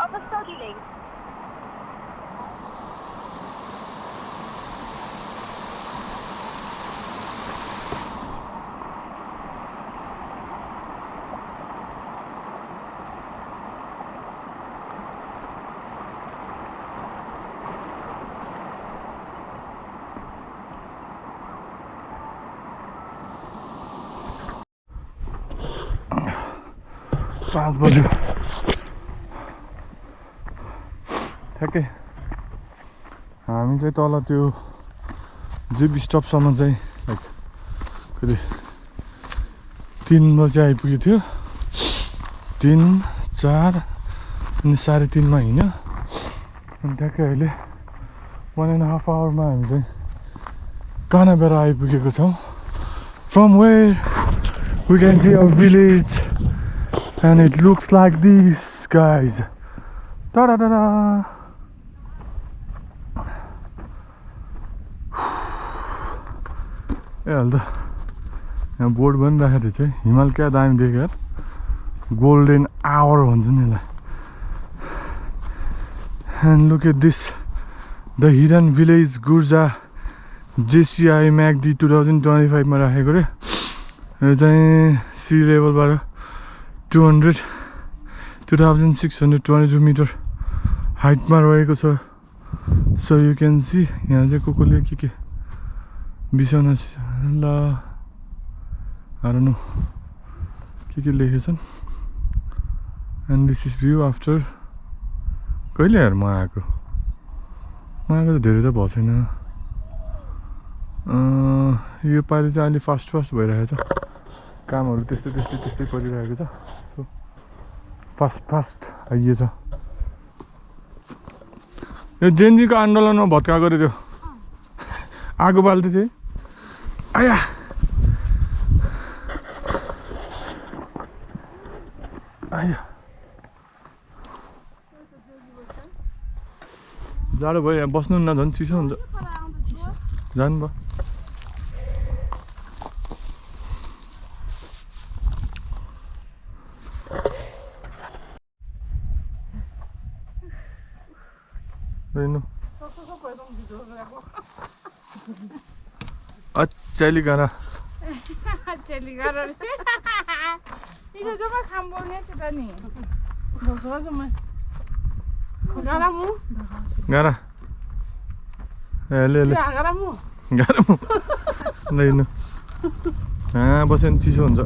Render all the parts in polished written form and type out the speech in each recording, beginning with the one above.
of the study link. पाँच बज्यो ठ्याक्कै हामी चाहिँ तल त्यो जिप स्टपसम्म चाहिँ लाइक कति 3 बजे आइपुगेको थियो 3, 4 अनि 3:30 मा हिँड्यो अनि ठ्याक्कै अहिले 1.5 आवरमा हामी चाहिँ कानाबेरा आइपुगेको छौँ from where we can see our village and it looks like this guys da da da da ए हाल त यहाँ बोर्ड पनि राखेको थियो चाहिँ हिमाल क्या दामी देख्यो यार गोल्डन आवर भन्छ नि यसलाई and look at this the hidden village Gurja JCI MACD 2025 मा राखेको रे यो चाहिँ सी लेभलबाट 2622 मिटर हाइटमा रहेको छ सो यु क्यान सी यहाँ चाहिँ कोले के बिसाउन ल I don't know के लेखेछन् and this is view after कहिले यार म आएको त धेरै त भएको छैन यो पालि चाहिँ अलि फास्ट भइरहेको छ कामहरू त्यस्तै परिरहेको छ सो फास्ट आइएछ यो जेनजीको आन्दोलनमा भत्काएको रे त्यो आगो बाल्दै थिए आया जाडो भयो यहाँ बस्नु न झन् चिसो हुन्छ जानु भयो Celigara. Celigara. Iku coba kampungnya cerita nih. Bawa sama. Garamu. Gara. Le. Ya garamu. Garamu. Lain. बस्यो चिसो हुन्छ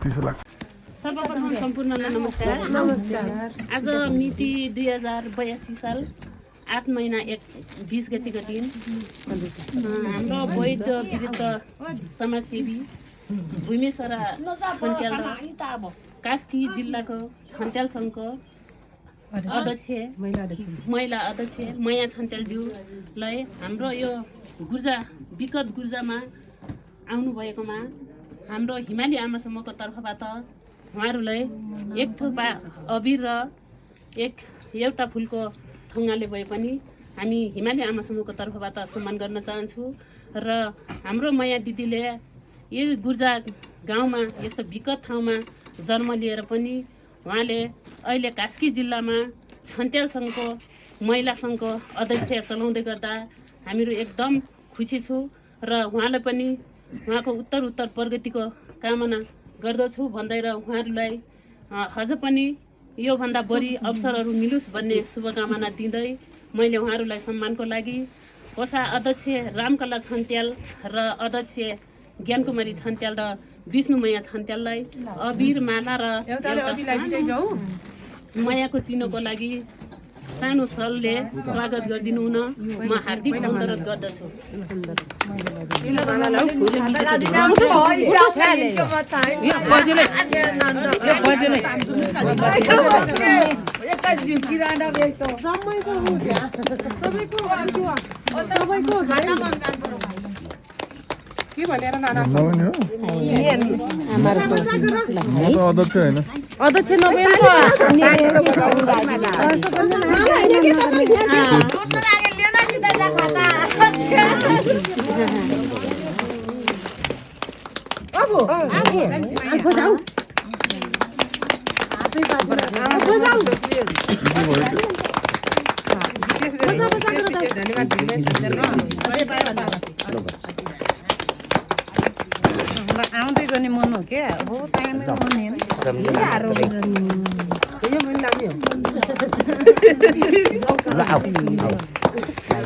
चिसो लाग्छ सर्वप्रथम सम्पूर्णलाई नमस्कार आज मिति 2082 साल 8 महिना 20 गतिको दिन हाम्रो वैध विरुद्ध समाजसेवी भूमेश्वरा छन्त्याल र कास्की जिल्लाको छन्त्याल सङ्घको अध्यक्ष महिला अध्यक्ष माया छन्त्यालज्यूलाई हाम्रो यो विगत गुर्जामा आउनु भएकोमा हाम्रो हिमाली आमा समूहको तर्फबाट उहाँहरूलाई एक थोपा अबिर र एउटा फुलको थङ्गाले भए पनि हामी हिमाली आमा समूहको तर्फबाट सम्मान गर्न चाहन्छु र हाम्रो माया दिदीले यो गुर्जा गाउँमा यस्तो विकट ठाउँमा जन्म लिएर पनि उहाँले अहिले कास्की जिल्लामा छन्त्याल सङ्घको महिला सङ्घको अध्यक्ष चलाउँदै गर्दा हामीहरू एकदम खुसी छु र उहाँलाई पनि उहाँको उत्तर प्रगतिको कामना गर्दछु भन्दै र उहाँहरूलाई अझ पनि योभन्दा बढी अवसरहरू मिलोस् भन्ने शुभकामना दिँदै मैले उहाँहरूलाई सम्मानको लागि कोषा अध्यक्ष रामकला छन्त्याल र अध्यक्ष ज्ञानकुमारी छन्त्याल र विष्णुमया छन्त्याललाई अबिर माला र मायाको चिनोको लागि सानो सलले स्वागत गरिदिनु हुन म हार्दिक अनुरोध गर्दछु म त अध्यक्ष होइन अध्यक्ष नभए आउँदै गर्ने मन हो क्या हो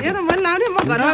यो त मन लाउने म घरमा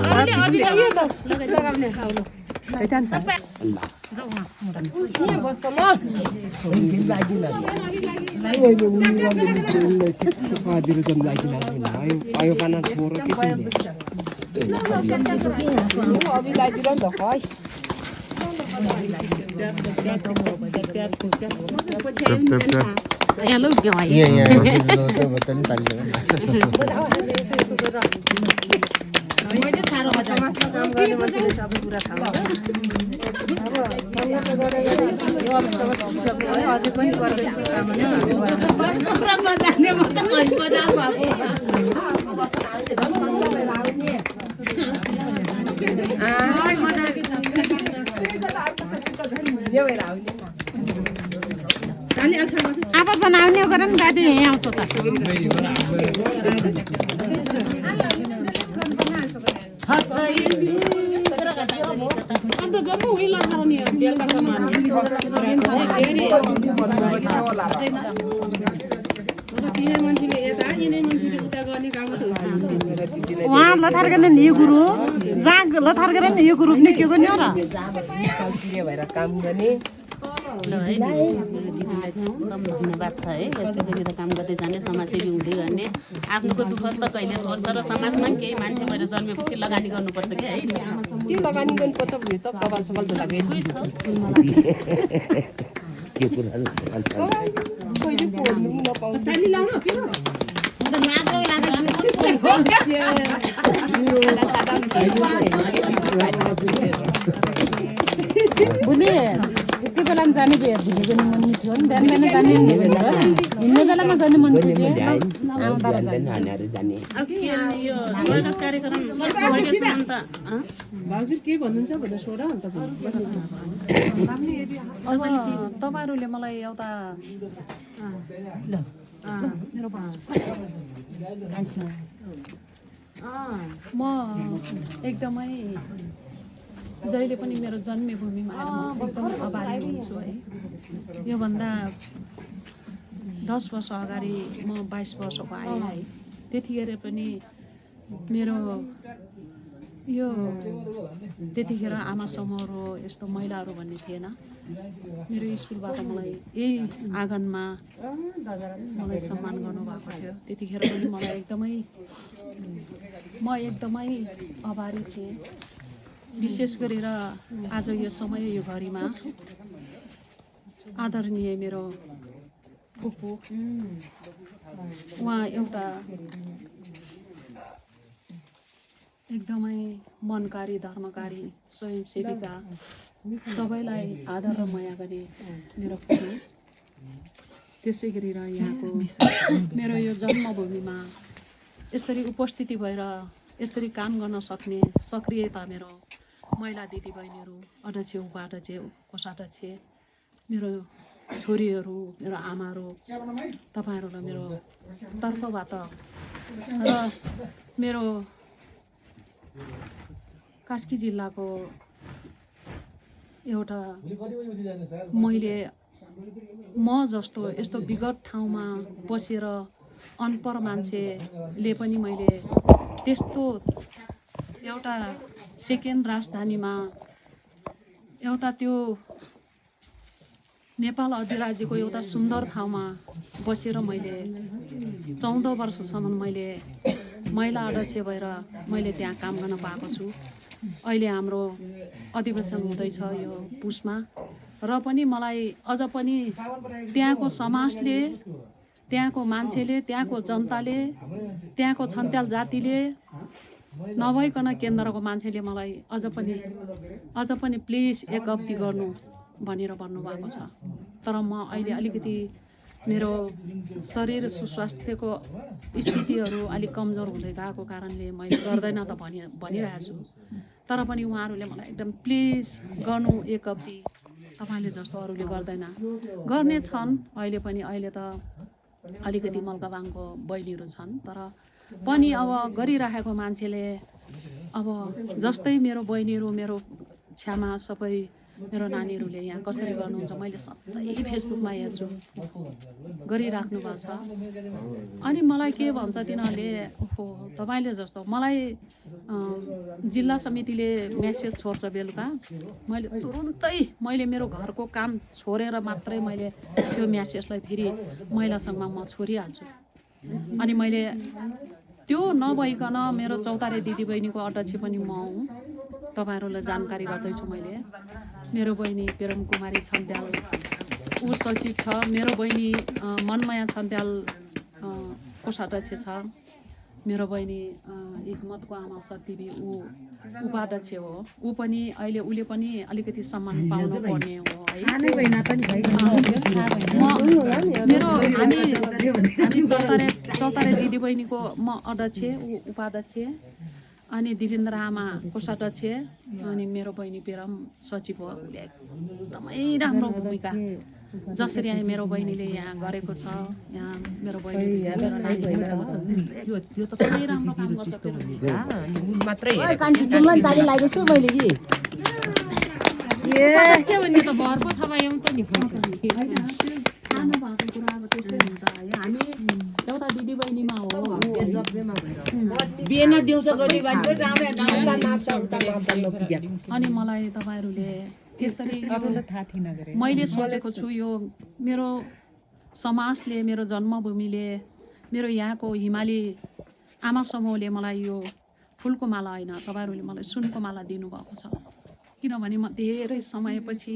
आप बनाउने गरेर दादी यहाँ आउँछ त वहाँ लथार गर्ने यो गुरु जहाँ लथार गरेर यो गुरु पनि के गर्ने हो र भएर काम गर्ने धन्यवाद छ है यस्तै गरेर काम गर्दै जाने समाजसेवी हुँदै गर्ने आफ्नोको दुःख त कहिले सोच्छ र समाजमा केही मान्छे भएर जन्मेपछि लगानी गर्नुपर्छ कि है त्यो लगानी गर्नुपर्छ भने त कपाल सपाल त लाग्यो छुट्टी बेलामा जाने बेर भुलेको नि मन थियो नि बिहान बिहान जाने हिँड्ने बेलामा जाने मन थियो यो स्वागत कार्यक्रम हजुर के भन्नुहुन्छ भनेर सोध अन्त अब तपाईँहरूले मलाई एउटा म एकदमै जहिले पनि मेरो जन्मभूमिमा आएर म एकदमै आभारी हुन्छु है योभन्दा 10 वर्ष अगाडि म 22 वर्षको आएँ है त्यतिखेर पनि मेरो यो त्यतिखेर आमा समूहहरू यस्तो महिलाहरू भन्ने थिएन मेरो स्कुलबाट मलाई यही आँगनमा मलाई सम्मान गर्नुभएको थियो त्यतिखेर पनि मलाई म एकदमै आभारी थिएँ विशेष गरेर आज यो समय यो घडीमा आदरणीय मेरो फुपू उहाँ एउटा एकदमै मनकारी धर्मकारी स्वयंसेविका सबैलाई आदर र माया गर्ने मेरो फुपू त्यसै गरेर यहाँको मेरो यो जन्मभूमिमा यसरी उपस्थिति भएर यसरी काम गर्न सक्ने सक्रियता मेरो महिला दिदीबहिनीहरू अध्यक्ष उपाध्यक्ष कोषाध्यक्ष मेरो छोरीहरू मेरो आमाहरू तपाईँहरूलाई मेरो तर्फबाट र मेरो कास्की जिल्लाको एउटा मैले म जस्तो यस्तो विगत ठाउँमा बसेर अनपढ मान्छेले पनि मैले त्यस्तो एउटा सेकेन्ड राजधानीमा एउटा त्यो नेपाल अधिराज्यको एउटा सुन्दर ठाउँमा बसेर मैले 14 वर्षसम्म मैले महिला अध्यक्ष भएर मैले त्यहाँ काम गर्न पाएको छु। अहिले हाम्रो अधिवेशन हुँदैछ यो पुसमा र पनि मलाई अझ पनि त्यहाँको समाजले त्यहाँको मान्छेले त्यहाँको जनताले त्यहाँको छन्त्याल जातिले नभइकन केन्द्रको मान्छेले मलाई अझ पनि प्लिज एक गल्ती गर्नु भनेर भन्नुभएको छ। तर म अहिले अलिकति मेरो शरीर सुस्वास्थ्यको स्थितिहरू अलिक कमजोर हुँदै गएको कारणले मैले गर्दैन त भनिरहेको छु। तर पनि उहाँहरूले मलाई एकदम प्लिज गर्नु एक कप्ती, तपाईँले जस्तो अरूले गर्दैन, गर्ने छन् अहिले पनि। अहिले त अलिकति मल्काबाङको बहिनीहरू छन्, तर पनि अब गरिराखेको मान्छेले अब जस्तै मेरो बहिनीहरू, मेरो छ्यामा सबै मेरो नानीहरूले यहाँ कसरी गर्नुहुन्छ मैले सधैँ फेसबुकमा हेर्छु, गरिराख्नु भएको छ। अनि मलाई के भन्छ तिनीहरूले, ओहो तपाईँले जस्तो मलाई जिल्ला समितिले मेसेज छोड्छ बेलुका, मैले तुरुन्तै मैले मेरो घरको काम छोडेर मात्रै मैले त्यो मेसेजलाई फेरि महिला सङ्घमा म छोडिहाल्छु। अनि मैले त्यो नभइकन मेरो चौतारे दिदीबहिनीको अध्यक्ष पनि म हुँ, तपाईँहरूलाई जानकारी गर्दैछु। मैले मेरो बहिनी प्रेम कुमारी छन्त्याल ऊ सचिव छ, मेरो बहिनी मनमाया छन्त्याल कोषाध्यक्ष छ, मेरो बहिनी हिक्मतको आमा सतीबी ऊ उपाध्यक्ष हो। ऊ पनि अहिले उसले पनि अलिकति सम्मान पाउनु पर्ने हो है। मेरो हामी चौतारे दिदीबहिनीको म अध्यक्ष, ऊ उपाध्यक्ष, अनि दिपेन्द्र आमा कोषाध्यक्ष, अनि मेरो बहिनी पेरम सचिव हो। उसले एकदमै राम्रो भूमिका जसरी मेरो बहिनीले यहाँ गरेको छ, यहाँ मेरो बहिनी मेरो नानीले गरेको छ, त्यो त सबै राम्रो काम गर्छ। मात्रै भने त भरको थपायौँ त नि खानु भएको कुरा अब त्यस्तै हुन्छ है। हामी एउटा दिदीबहिनीमा हो, अनि मलाई तपाईँहरूले त्यसरी मैले सोचेको छु, यो मेरो समाजले, मेरो जन्मभूमिले, मेरो यहाँको हिमाली आमा समूहले मलाई यो फुलको माला होइन, तपाईँहरूले मलाई सुनको माला दिनुभएको छ। किनभने म धेरै समयपछि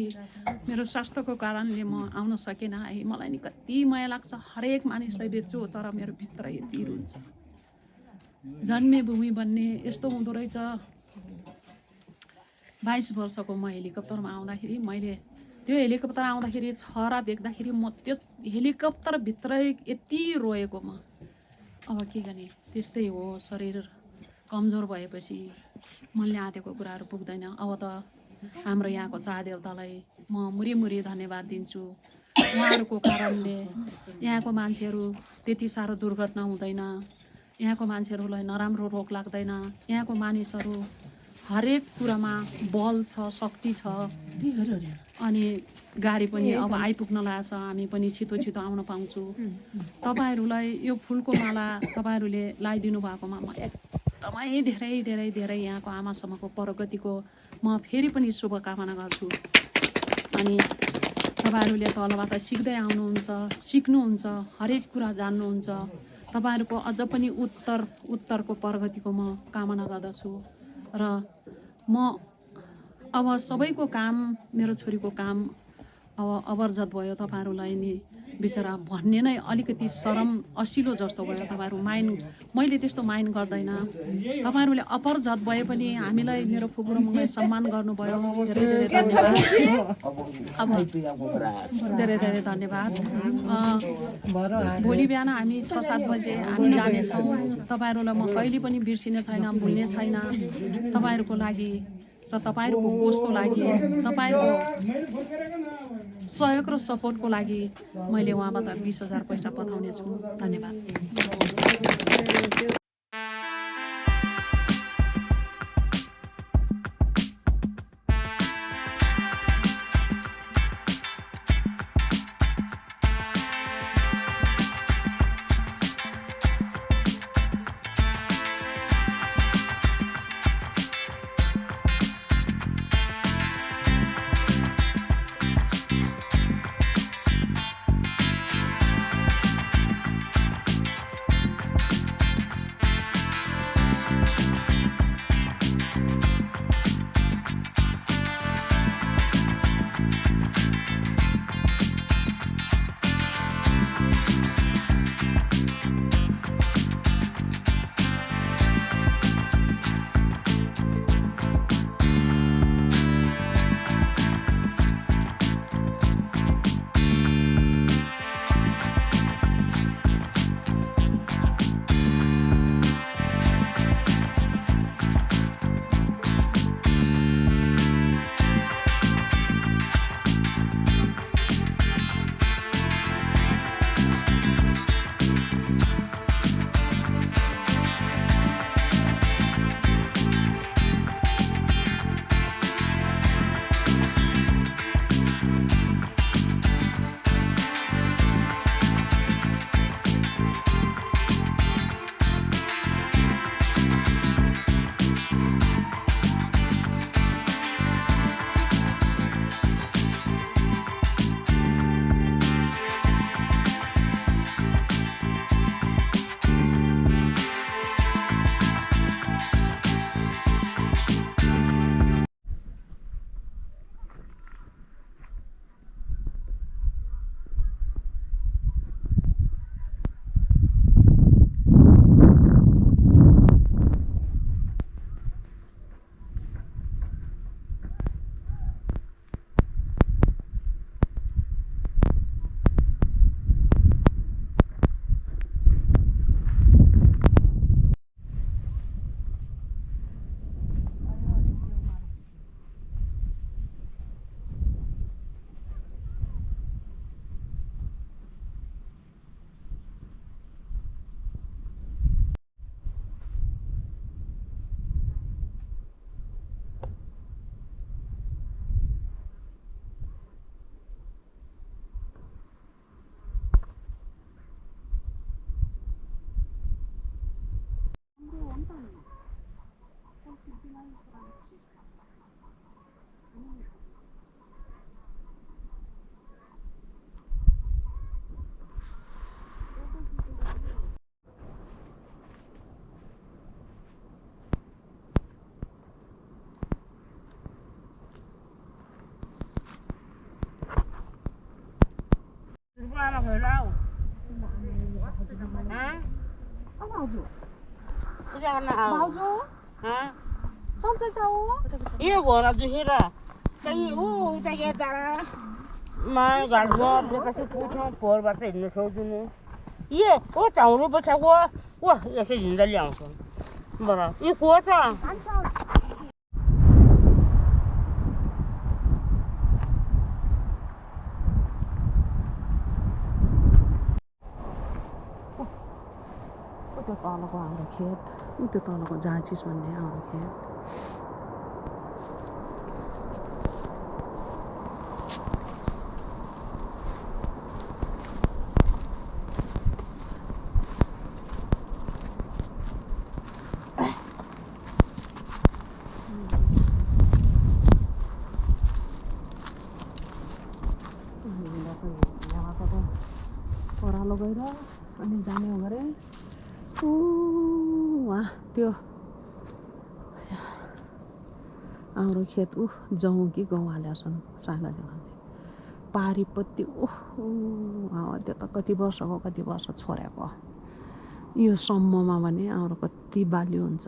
मेरो स्वास्थ्यको कारणले म आउन सकेन है। मलाई नि कति माया लाग्छ, हरेक मानिसलाई बेच्छु, तर मेरो भित्र यति रुन्छ। जन्मेभूमि भन्ने यस्तो हुँदो रहेछ। 22 वर्षको म हेलिकप्टरमा आउँदाखेरि, मैले त्यो हेलिकप्टर आउँदाखेरि छरा देख्दाखेरि म त्यो हेलिकप्टरभित्रै यति रोएको म। अब के गर्ने, त्यस्तै हो, शरीर कमजोर भएपछि मनले आँटेको कुराहरू पुग्दैन। अब त हाम्रो यहाँको चाहदेवतालाई म मुरी धन्यवाद दिन्छु। उहाँहरूको कारणले यहाँको मान्छेहरू त्यति साह्रो दुर्घटना हुँदैन, यहाँको मान्छेहरूलाई नराम्रो रोग लाग्दैन, यहाँको मानिसहरू हरेक कुरामा बल छ, शक्ति छ। अनि गाडी पनि अब आइपुग्न लागेछ, हामी पनि छिटो आउन पाउँछु। तपाईँहरूलाई यो फुलको माला तपाईँहरूले लगाइदिनु भएकोमा म एकदमै धेरै यहाँको आमासम्मको प्रगतिको म फेरि पनि शुभकामना गर्छु। अनि तपाईँहरूले तलबाट सिक्दै आउनुहुन्छ, सिक्नुहुन्छ, हरेक कुरा जान्नुहुन्छ। तपाईँहरूको अझ पनि उत्तरको प्रगतिको म कामना गर्दछु। र म अब सबैको काम, मेरो छोरीको काम अब अबरजत भयो। तपाईँहरूलाई नि बिचरा भन्ने नै अलिकति शरम असिलो जस्तो भयो। तपाईँहरू मैले त्यस्तो माइन्ड गर्दैन। तपाईँहरूले अपरजत भए पनि हामीलाई, मेरो फुपूरुमलाई सम्मान गर्नुभयो, धेरै धन्यवाद। भोलि बिहान हामी 6-7 बजे हामी जानेछौँ। तपाईँहरूलाई म कहिले पनि बिर्सिने छैन, भुल्ने छैन। तपाईँहरूको लागि र तपाईँहरूको कोषको लागि, तपाईँहरूको सहयोग र सपोर्टको लागि मैले उहाँबाट 20,000 पैसा पठाउने छु। धन्यवाद। qua là người đâu hả? भाउजू hả? सन्चै छ ऊ Iyo gora dihira. Tagi tagi tara. Ma galbo kasi puto por bate ni sojunu. Ye, o tauru bata wa. Wa, ya se jinda liang so. Bara, I kuota. त्यो तलको हाम्रो खेत त्यो तलको जाँचिस भन्ने हाम्रो खेत ओह्रालो गएर अनि जाने हो गरे वहाँ त्यो हाम्रो खेत जौँ कि गहुँ हालेका छन् साना जमानले पारिपत्ति त्यो त कति वर्ष छोडेको यो सम्ममा भने हाम्रो कति बाली हुन्छ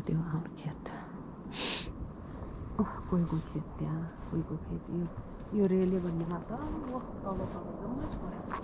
त्यो हाम्रो खेत कोहीको खेत त्यहाँ कोहीको खेत यो रेले भन्नेमा त तल जम्मै छोडेको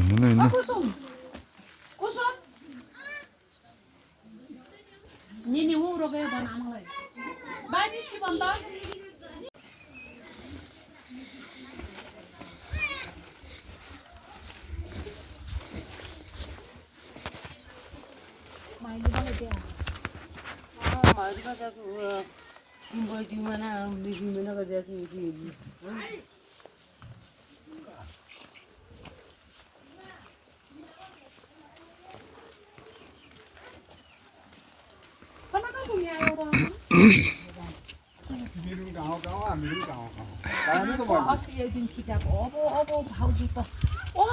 있네. कुसुम निनी उरो गयो भन आमालाई बाई निस्कि भन त माइली मलाई त्यहाँ Marika tak boy di mana kerja sini. Kenapa punya orang? मिरुङ गाउँ हामी गाउँ गाउँ त भयो अस्ति एक दिन सिकाएको अब भाउजू त ओ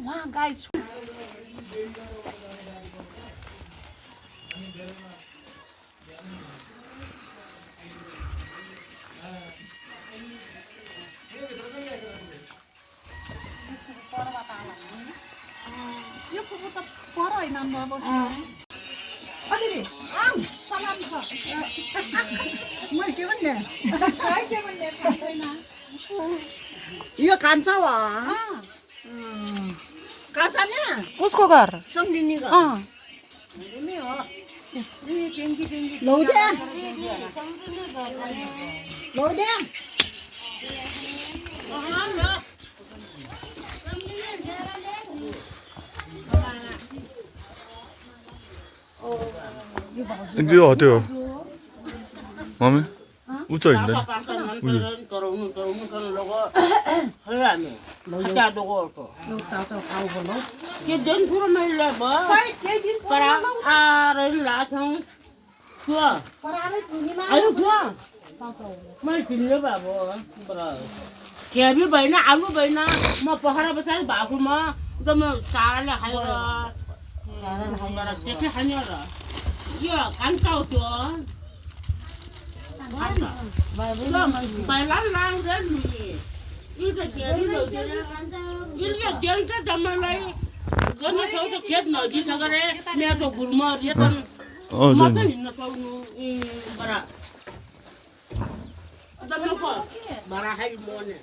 वहाँ गाई छु यो कुकुर त पर होइन अदिले सलाम छ मैले के भन्ने के भन्ने थाहा छैन यो कान्छ वा कान्छ नि उसको घर सम्झिने घर नि हो लौदे लौदे त्यो हो त्यो मम्मी ऊ चाहिँ होइन चिया भी भएन आलु भएन म पोखरा बसाइ भएको म एकदम चाराले खाएर त्यसै खाने र यो कान्छा हो त्यो पहिला लाग्दैन नि यो त जम्मालाई गर्ने ठाउँ त खेत नजिसकेर मेरो त घुरमा रेतन म त हिँड्न सक्नु बरा जम्माको बरा खाइ मोने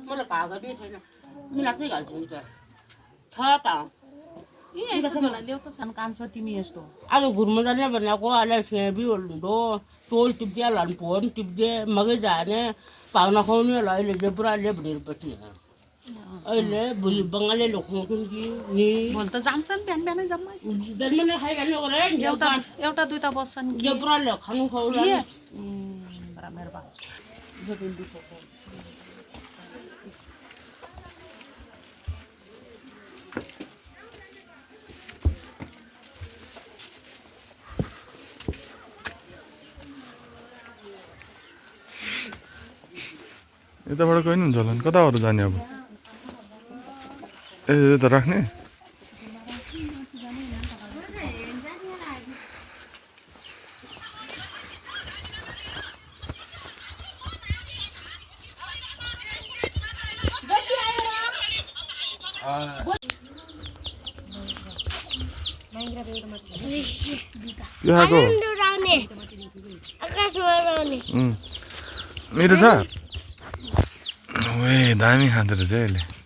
मलाई कागज नै छैन मिलाकै घाल्छु नि त छ त तिमी यस्तो आज घुर्म जाने भनेको अहिले सेबी हुँदो टोल टिप्दिया लानु फोन टिप्दे मगै जाने पाहुना खुवाउने अहिले जेब्राले भनेर पछि अहिले भोलि बङ्गालीले खुवाउँछन् कि नि भोलि त जान्छन् बिहान बिहानै जम्मै जन्मने खाइहाल्नु गरे एउटा दुईटा बस्छन् जेब्राले खानु खुवाउला मेरो बाबु यताबाट गयो नि हुन्छ होला नि कताबाट जाने अब ए त राख्ने के खाएको मेरो छ ओए दामी खाँदो रहेछ अहिले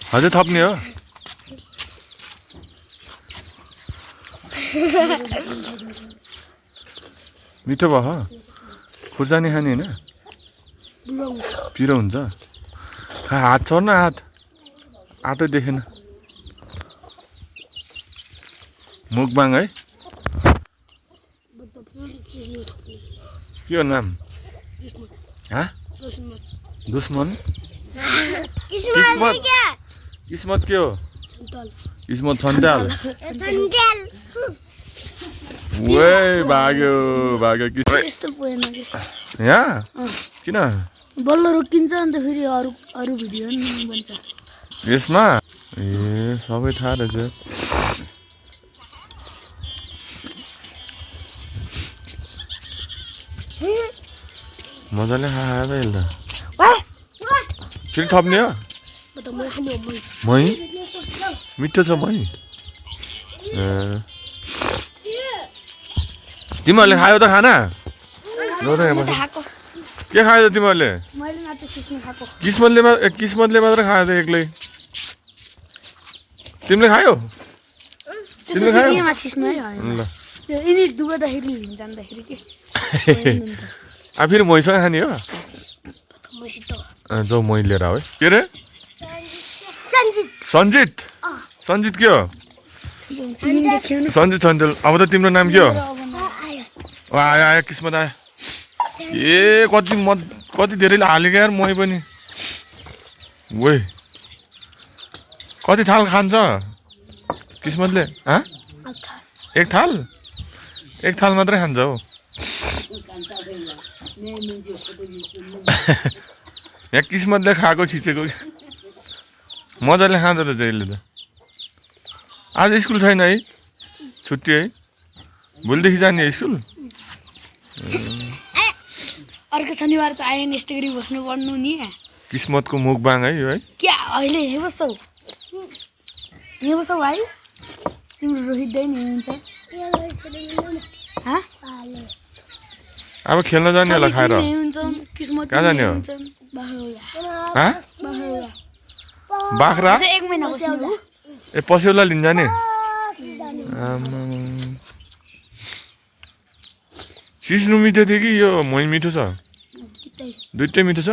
अझै थप्ने हो मिठो भयो खुर्सानी खाने होइन पिरो हुन्छ खा हात छोड् न हात आँटै देखेन मुकबाङ है के हो नाम दुश्मन किस्मत के हो किस्मत छन्ट्याल भाग्यो भाग्यो यहाँ किन बल्ल रोकिन्छ अन्त फेरि अरू भिडियो नि बन्छ यसमा ए सबै थाहा रहेछ मजाले खायो त यसले त फेरि थप्ने हो मै मिठो छ मै तिमीहरूले खायो त खाना के खायो त तिमीहरूले किस्मतले मात्र खायो त एक्लै तिमीले खायो तिमीले खायो ल फेरि मैसँग खाने हो जाउ मै लिएर है के अरे सञ्जित सञ्जित के हो सञ्जित सञ्जल अब त तिम्रो नाम के हो आयो आयो किस्मत आयो ए कति धेरैले हालेको यार मै पनि वे कति थाल खान्छ किस्मतले एक थाल मात्रै खान्छ हौ यहाँ किस्मतले खाएको खिचेको मजाले खाँदो रहेछ यसले त आज स्कुल छैन है छुट्टी है भोलिदेखि जाने स्कुल अर्को शनिबार त आएन यस्तै गरी बस्नु पर्नु नि किस्मतको मुखबाङ है यो है क्या अहिले यहीँ बस्छौ भाइ तिम्रो रोहित दाइ नि हुन्छ अब खेल्न जाने होला खाएर कहाँ जाने हो बाख्रा एक महिना बस्नु हो ए पस्यौला लिन जाने सिस्नु मिठो थियो कि यो मै मिठो छ दुइटै मिठो छ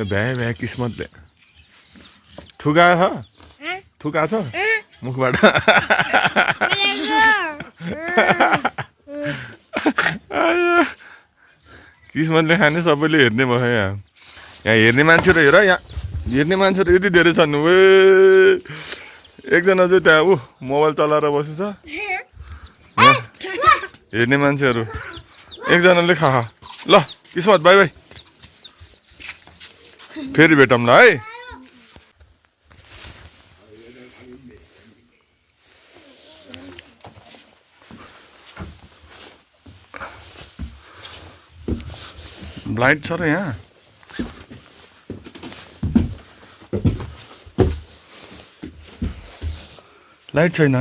भ्याए भ्याए किस्मतले थुकायो छ थुका छ मुखबाट किस्मतले खाने सबैले हेर्ने भयो यहाँ हेर्ने मान्छेहरू हेर यहाँ हेर्ने मान्छेहरू यति धेरै छन् वे एकजना चाहिँ त्यहाँ मोबाइल चलाएर बसेछ हेर्ने मान्छेहरू एकजनाले खा ल किस्मत बाई बाई फेरि भेटौँला है लाइट छ र यहाँ लाइट छैन